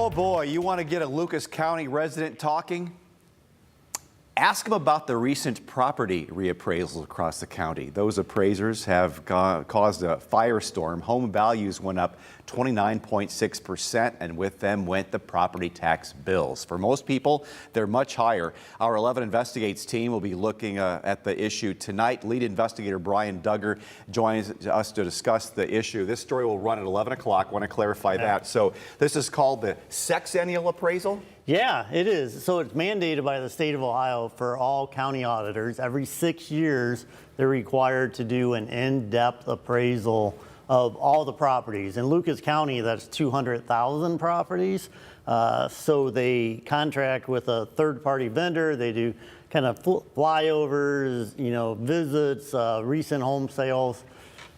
Oh boy, you want to get a Lucas County resident talking? Ask them about the recent property reappraisals across the county. Those appraisers have caused a firestorm. Home values went up 29.6%, and with them went the property tax bills. For most people, they're much higher. Our 11 Investigates team will be looking at the issue tonight. Lead investigator Brian Duggar joins us to discuss the issue. This story will run at 11 o'clock. I want to clarify that. So this is called the sexennial appraisal? Yeah, it is. So it's mandated by the state of Ohio for all county auditors. Every 6 years, they're required to do an in-depth appraisal of all the properties. In Lucas County, that's 200,000 properties. So they contract with a third-party vendor. They do kind of flyovers, visits, recent home sales,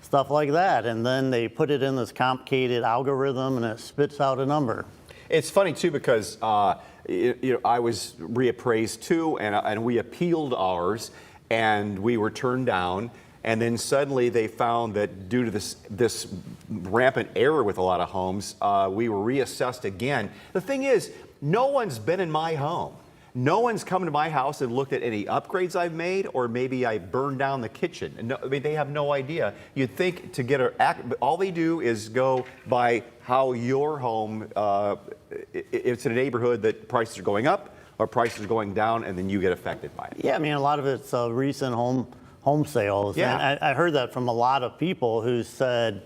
stuff like that. And then they put it in this complicated algorithm, and it spits out a number. It's funny too because I was reappraised too, and we appealed ours, and we were turned down. And then suddenly they found that due to this rampant error with a lot of homes, we were reassessed again. The thing is, no one's been in my home. No one's come to my house and looked at any upgrades I've made, or maybe I burned down the kitchen. No, I mean, they have no idea. You'd think to get all they do is go by how your home, it's in a neighborhood that prices are going up or prices are going down, and then you get affected by it. Yeah, I mean, a lot of it's recent home sales. Yeah. And I heard that from a lot of people who said,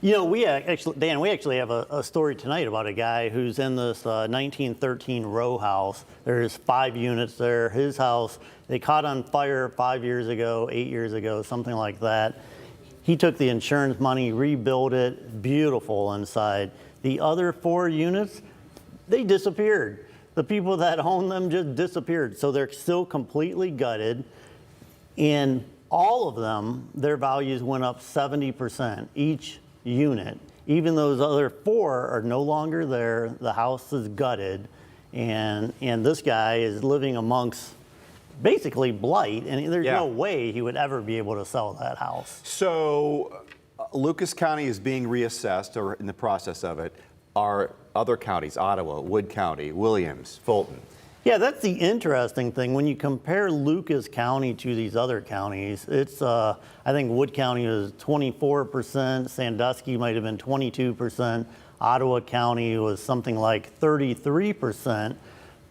we actually have a story tonight about a guy who's in this 1913 row house. There's 5 units there. His house, they caught on fire 5 years ago, 8 years ago, something like that. He took the insurance money, rebuilt it, beautiful inside. The other 4 units, they disappeared. The people that own them just disappeared. So they're still completely gutted. And all of them, their values went up 70% each unit. Even those other 4 are no longer there. The house is gutted, and this guy is living amongst basically blight, and there's no way he would ever be able to sell that house. So Lucas County is being reassessed, or in the process of it. Are other counties, Ottawa, Wood County, Williams, Fulton? Yeah, that's the interesting thing. When you compare Lucas County to these other counties, it's, I think Wood County was 24%, Sandusky might have been 22%, Ottawa County was something like 33%.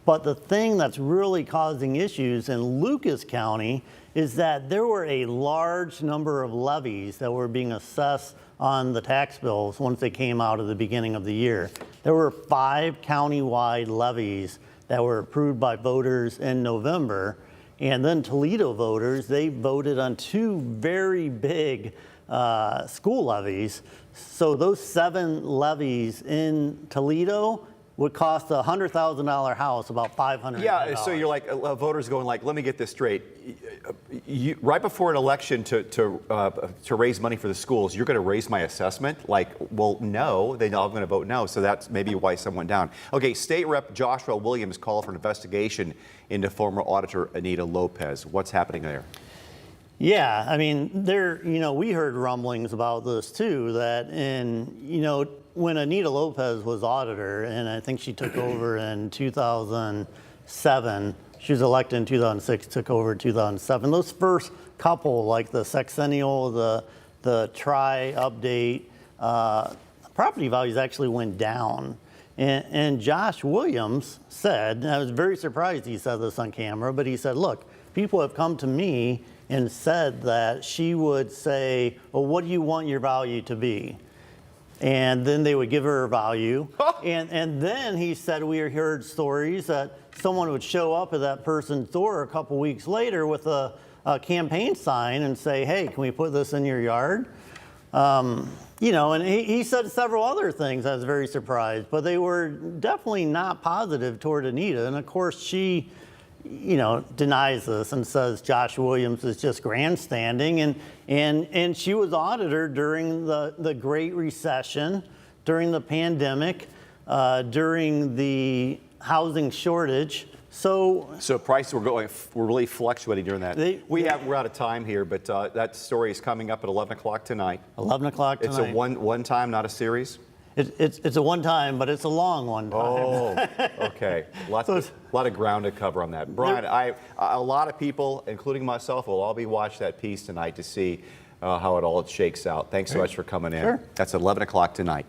But the thing that's really causing issues in Lucas County is that there were a large number of levies that were being assessed on the tax bills once they came out at the beginning of the year. There were 5 countywide levies that were approved by voters in November. And then Toledo voters, they voted on 2 very big school levies. So those 7 levies in Toledo would cost a $100,000 house about $500. Yeah, so you're like, voters going like, let me get this straight. Right before an election to raise money for the schools, you're going to raise my assessment? Like, well, no, they're all going to vote no. So that's maybe why some went down. Okay, State Rep Joshua Williams called for an investigation into former auditor Anita Lopez. What's happening there? Yeah, I mean, we heard rumblings about this too, that when Anita Lopez was auditor, and I think she took over in 2007, she was elected in 2006, took over in 2007. Those first couple, like the sexennial, the update, property values actually went down. And Josh Williams said, and I was very surprised he said this on camera, but he said, look, people have come to me and said that she would say, well, what do you want your value to be? And then they would give her a value. And then he said we heard stories that someone would show up at that person's door a couple weeks later with a campaign sign and say, hey, can we put this in your yard? And he said several other things. I was very surprised, but they were definitely not positive toward Anita. And of course, she denies this and says Josh Williams is just grandstanding. And she was auditor during the Great Recession, during the pandemic, during the housing shortage. So prices were really fluctuating during that. We're out of time here, but that story is coming up at 11 o'clock tonight. 11 o'clock tonight. It's a one time, not a series. It's a one time, but it's a long one time. Oh, okay. Lot of ground to cover on that. Brian, a lot of people, including myself, will all be watching that piece tonight to see how it all shakes out. Thanks so much for coming in. Sure. That's 11 o'clock tonight.